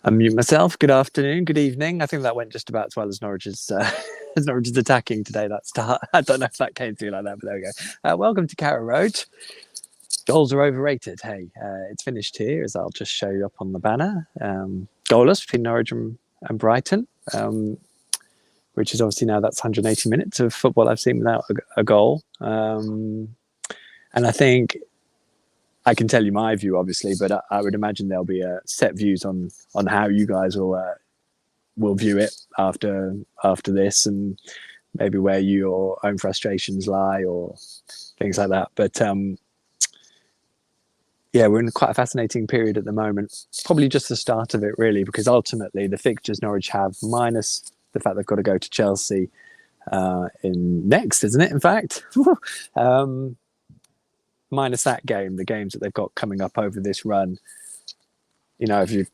Unmute myself. Good afternoon, good evening. I think that went just about as well as Norwich's as Norwich's attacking today. That start. I don't know if that came through like that, but there we go. Welcome to Carrow Road. Goals are overrated. Hey, it's finished here, as I'll just show you up on the banner. Goalless between Norwich and Brighton, which is obviously now that's 180 minutes of football I've seen without a goal. And I think I can tell you my view, obviously, but I would imagine there'll be set views on how you guys will view it after this, and maybe where your own frustrations lie or things like that. But yeah, we're in quite a fascinating period at the moment. Probably just the start of it, really, because ultimately the fixtures Norwich have, minus the fact they've got to go to Chelsea in next, isn't it? In fact. Minus that game, the games that they've got coming up over this run, if you're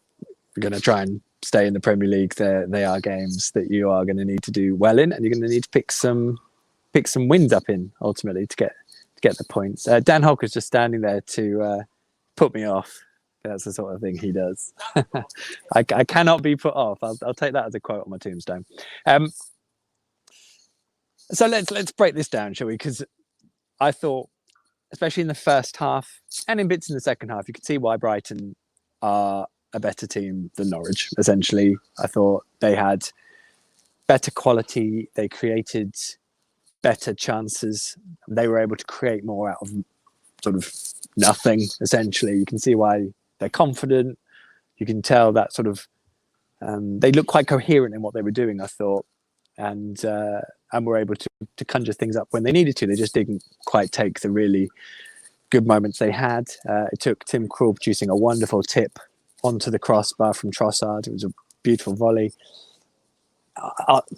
going to try and stay in the Premier League, they are games that you are going to need to do well in, and you're going to need to pick some wins up in ultimately to get the points. Dan Holker's just standing there to put me off. That's the sort of thing he does. I cannot be put off. I'll take that as a quote on my tombstone. So let's break this down, shall we? Because I thought, especially in the first half and in bits in the second half, you could see why Brighton are a better team than Norwich. Essentially, I thought they had better quality. They created better chances. They were able to create more out of sort of nothing, essentially. You can see why they're confident. You can tell that sort of they look quite coherent in what they were doing, I thought. And were able to conjure things up when they needed to. They just didn't quite take the really good moments they had. It took Tim Krul producing a wonderful tip onto the crossbar from Trossard. It was a beautiful volley.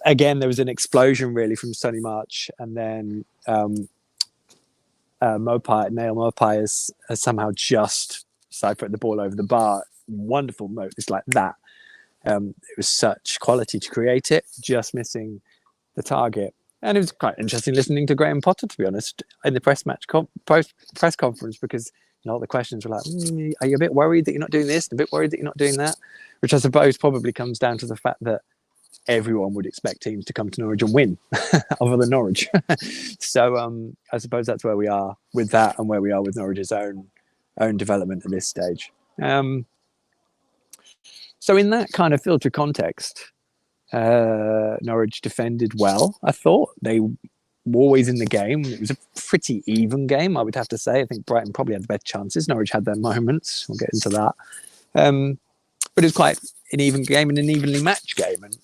Again, there was an explosion really from Sonny March, and then Nail Mopai has somehow just put the ball over the bar. Wonderful moat. It's like that. It was such quality to create it, just missing the target. And it was quite interesting listening to Graham Potter, to be honest, in the press conference, because all the questions were like, are you a bit worried that you're not doing this, and a bit worried that you're not doing that? Which I suppose probably comes down to the fact that everyone would expect teams to come to Norwich and win, other than Norwich. So I suppose that's where we are with that, and where we are with Norwich's own development at this stage. So in that kind of filter context, Norwich defended well. I thought they were always in the game. It was a pretty even game, I would have to say. I think Brighton probably had the better chances. Norwich had their moments. We'll get into that. But it was quite an even game and an evenly matched game. And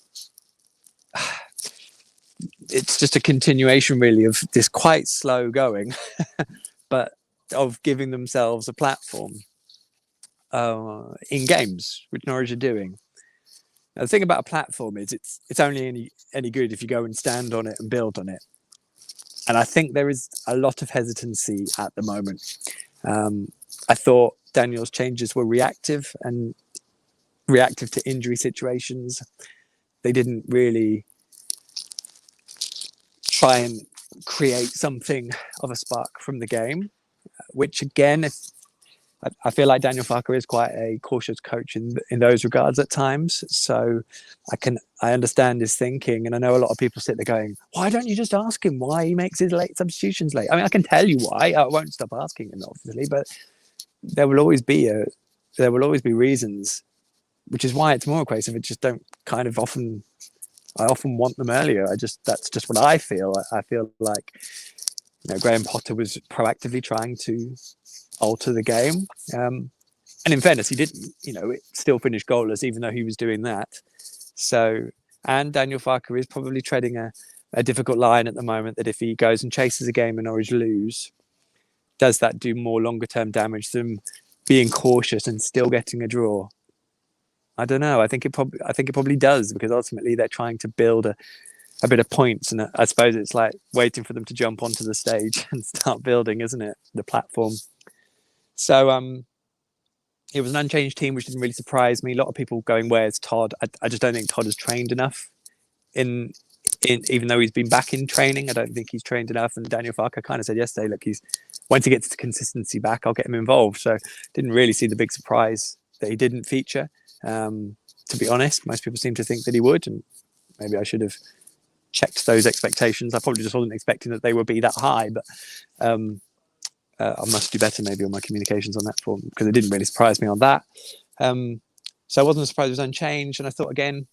it's just a continuation, really, of this quite slow going, but of giving themselves a platform in games, which Norwich are doing. Now, the thing about a platform is it's only any good if you go and stand on it and build on it. And I think there is a lot of hesitancy at the moment. I thought Daniel's changes were reactive to injury situations. They didn't really try and create something of a spark from the game, which again, I feel like Daniel Farke is quite a cautious coach in those regards at times. So I understand his thinking, and I know a lot of people sit there going, "Why don't you just ask him why he makes his late substitutions late?" I mean, I can tell you why. I won't stop asking him, obviously, but there will always be reasons, which is why it's more a case of it just don't kind of often. I often want them earlier. That's just what I feel. I feel like Graham Potter was proactively trying to alter the game. And in fairness, he didn't, it still finished goalless, even though he was doing that. So, and Daniel Farke is probably treading a difficult line at the moment, that if he goes and chases a game and Norwich lose, does that do more longer term damage than being cautious and still getting a draw? I don't know. I think it probably does, because ultimately they're trying to build a bit of points, and I suppose it's like waiting for them to jump onto the stage and start building, isn't it? The platform. So it was an unchanged team, which didn't really surprise me. A lot of people going, "Where's Todd?" I just don't think Todd has trained enough. Even though he's been back in training, I don't think he's trained enough. And Daniel Farke kind of said yesterday, "Look, once he gets the consistency back, I'll get him involved." So didn't really see the big surprise that he didn't feature. to be honest. Most people seem to think that he would, and maybe I should have checked those expectations. I probably just wasn't expecting that they would be that high, but I must do better maybe on my communications on that form, because it didn't really surprise me on that. So I wasn't surprised it was unchanged, and I thought again,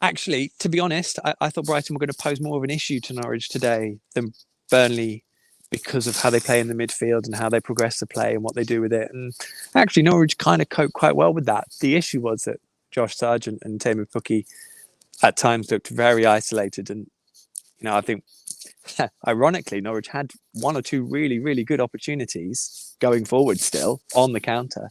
actually, to be honest, I thought Brighton were going to pose more of an issue to Norwich today than Burnley, because of how they play in the midfield and how they progress the play and what they do with it. And actually, Norwich kind of coped quite well with that. The issue was that Josh Sargent and Teemu Pukki at times looked very isolated. And, I think, ironically, Norwich had one or two really, really good opportunities going forward still on the counter.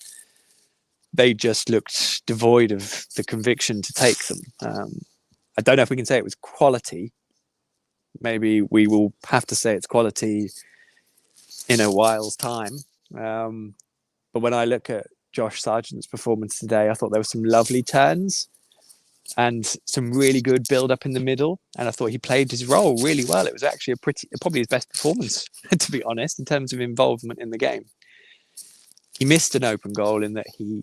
They just looked devoid of the conviction to take them. I don't know if we can say it was quality. Maybe we will have to say it's quality in a while's time. But when I look at Josh Sargent's performance today, I thought there were some lovely turns and some really good build up in the middle. And I thought he played his role really well. It was actually probably his best performance, to be honest, in terms of involvement in the game. He missed an open goal in that he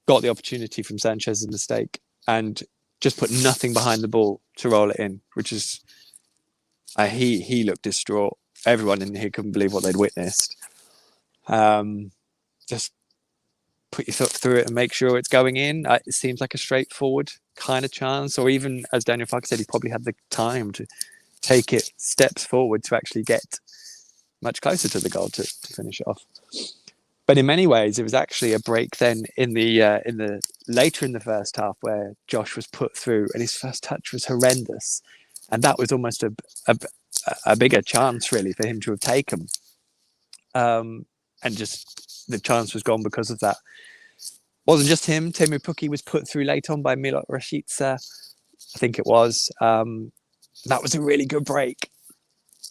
got the opportunity from Sanchez's mistake and just put nothing behind the ball to roll it in, which is, he looked distraught. Everyone in here couldn't believe what they'd witnessed. Just put your foot through it and make sure it's going in. It seems like a straightforward kind of chance, or even, as Daniel Farke said, he probably had the time to take it steps forward to actually get much closer to the goal to finish it off. But in many ways, it was actually a break then in the later in the first half, where Josh was put through and his first touch was horrendous, and that was almost a bigger chance really for him to have taken, and just the chance was gone because of that. Wasn't just him. Teemu Pukki was put through late on by Milot Rashica, I think it was. That was a really good break.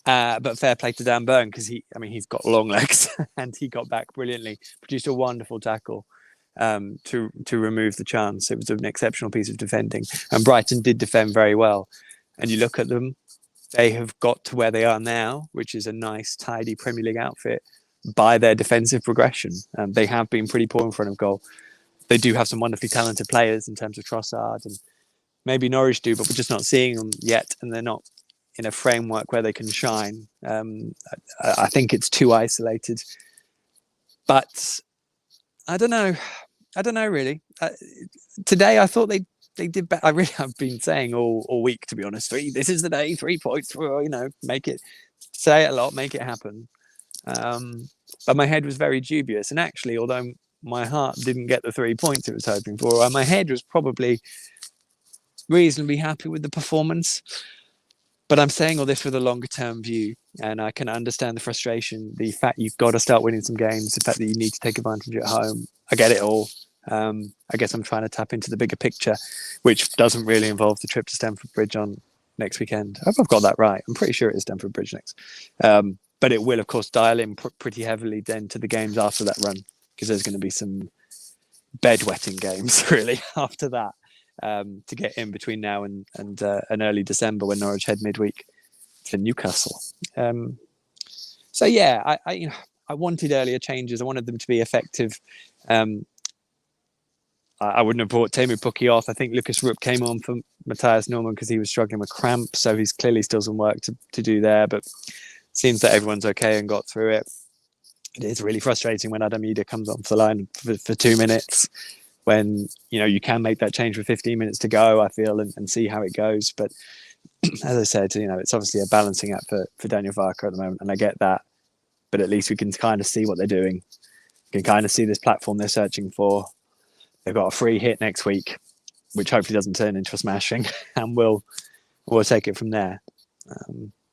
But fair play to Dan Burn, because he's got long legs and he got back brilliantly, produced a wonderful tackle to remove the chance. It was an exceptional piece of defending, and Brighton did defend very well. And you look at them, they have got to where they are now, which is a nice, tidy Premier League outfit by their defensive progression. They have been pretty poor in front of goal. They do have some wonderfully talented players in terms of Trossard, and maybe Norwich do, but we're just not seeing them yet, and they're not in a framework where they can shine. I think it's too isolated. But I don't know really. Today I thought they did better. I've been saying all week, to be honest. This is the day. 3 points. Make it. Say it a lot. Make it happen. But my head was very dubious. And actually, although my heart didn't get the 3 points it was hoping for, my head was probably reasonably happy with the performance. But I'm saying all this with a longer term view, and I can understand the frustration, the fact you've got to start winning some games, the fact that you need to take advantage at home. I get it all. I guess I'm trying to tap into the bigger picture, which doesn't really involve the trip to Stamford Bridge on next weekend. I hope I've got that right. I'm pretty sure it is Stamford Bridge next. But it will, of course, dial in pretty heavily then to the games after that run, because there's going to be some bedwetting games, really, after that. To get in between now and early December, when Norwich head midweek to Newcastle. So yeah, I wanted earlier changes. I wanted them to be effective. I wouldn't have brought Teemu Pukki off. I think Lucas Rupp came on for Matthias Norman because he was struggling with cramp, so he's clearly still some work to do there. But seems that everyone's okay and got through it. It is really frustrating when Adam Ida comes on for the line for 2 minutes, when you can make that change with 15 minutes to go, I feel, and see how it goes. But as I said, it's obviously a balancing act for Daniel Farke at the moment, and I get that. But at least we can kind of see what they're doing. We can kind of see this platform they're searching for. They've got a free hit next week, which hopefully doesn't turn into a smashing, and we'll take it from there.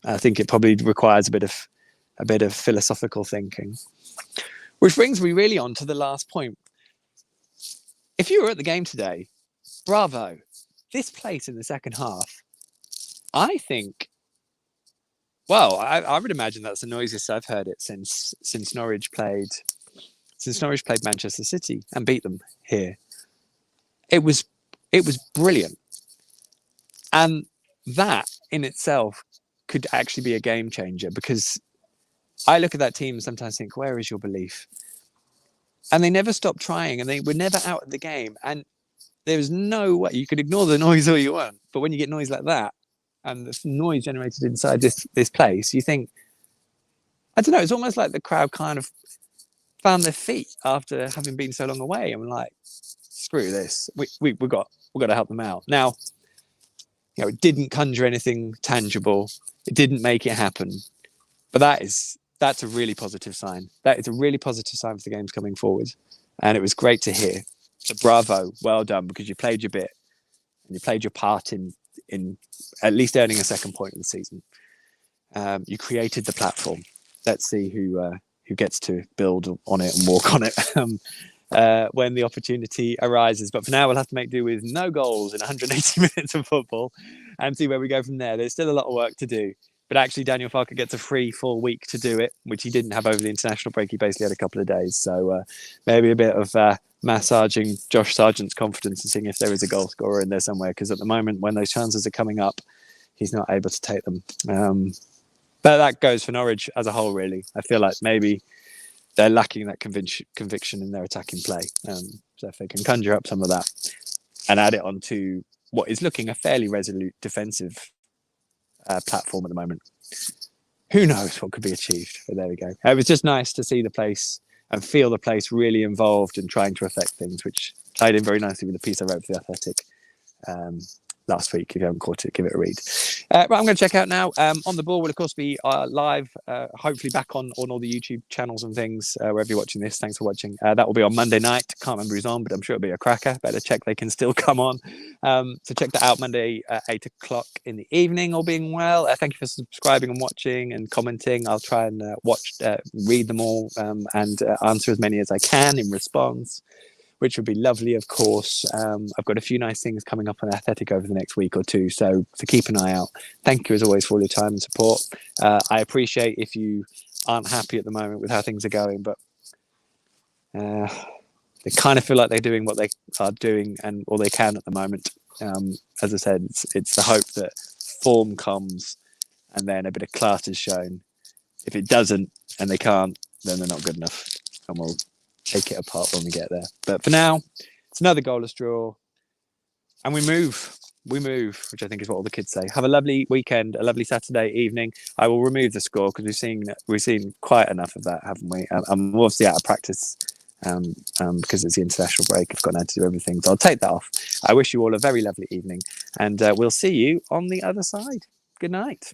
I think it probably requires a bit of philosophical thinking, which brings me really on to the last point. If you were at the game today, bravo! This place in the second half, I think. Well, I would imagine that's the noisiest I've heard it since Norwich played Manchester City and beat them here. It was brilliant, and that in itself could actually be a game changer, because I look at that team and sometimes think, where is your belief? And they never stopped trying, and they were never out of the game. And There's no way you could ignore the noise all you want, but when you get noise like that, and the noise generated inside this place, you think, I don't know, it's almost like the crowd kind of found their feet after having been so long away. And we're like, screw this, we've got to help them out now. It didn't conjure anything tangible, it didn't make it happen, but that's a really positive sign. That is a really positive sign for the games coming forward, and it was great to hear. So bravo, well done, because you played your bit and you played your part in at least earning a second point in the season. You created the platform. Let's see who gets to build on it and walk on it when the opportunity arises. But for now, we'll have to make do with no goals in 180 minutes of football and see where we go from there. There's still a lot of work to do. But actually, Daniel Farke gets a free full week to do it, which he didn't have over the international break. He basically had a couple of days. So maybe a bit of massaging Josh Sargent's confidence and seeing if there is a goal scorer in there somewhere. Because at the moment, when those chances are coming up, he's not able to take them. But that goes for Norwich as a whole, really. I feel like maybe they're lacking that conviction in their attacking play. So if they can conjure up some of that and add it onto what is looking a fairly resolute defensive platform at the moment, who knows what could be achieved. But there we go. It was just nice to see the place and feel the place really involved in trying to affect things, which tied in very nicely with the piece I wrote for The Athletic last week. If you haven't caught it, give it a read. Right, I'm going to check out now. On the Ball will, of course, be live, hopefully back on all the YouTube channels and things, wherever you're watching this. Thanks for watching. That will be on Monday night. Can't remember who's on, but I'm sure it'll be a cracker. Better check they can still come on. So check that out Monday at 8 o'clock in the evening, all being well. Thank you for subscribing and watching and commenting. I'll try and read them all and answer as many as I can in response, which would be lovely, of course. I've got a few nice things coming up on Athletic over the next week or two, so keep an eye out. Thank you, as always, for all your time and support. I appreciate if you aren't happy at the moment with how things are going, but they kind of feel like they're doing what they are doing and all they can at the moment. As I said, it's the hope that form comes and then a bit of class is shown. If it doesn't and they can't, then they're not good enough, and we'll take it apart when we get there. But for now, it's another goalless draw, and we move, which I think is what all the kids say. Have a lovely weekend, a lovely Saturday evening. I will remove the score because we've seen quite enough of that, haven't we? I'm obviously out of practice because it's the international break. I've got now to do everything, so I'll take that off. I wish you all a very lovely evening, and we'll see you on the other side. Good night.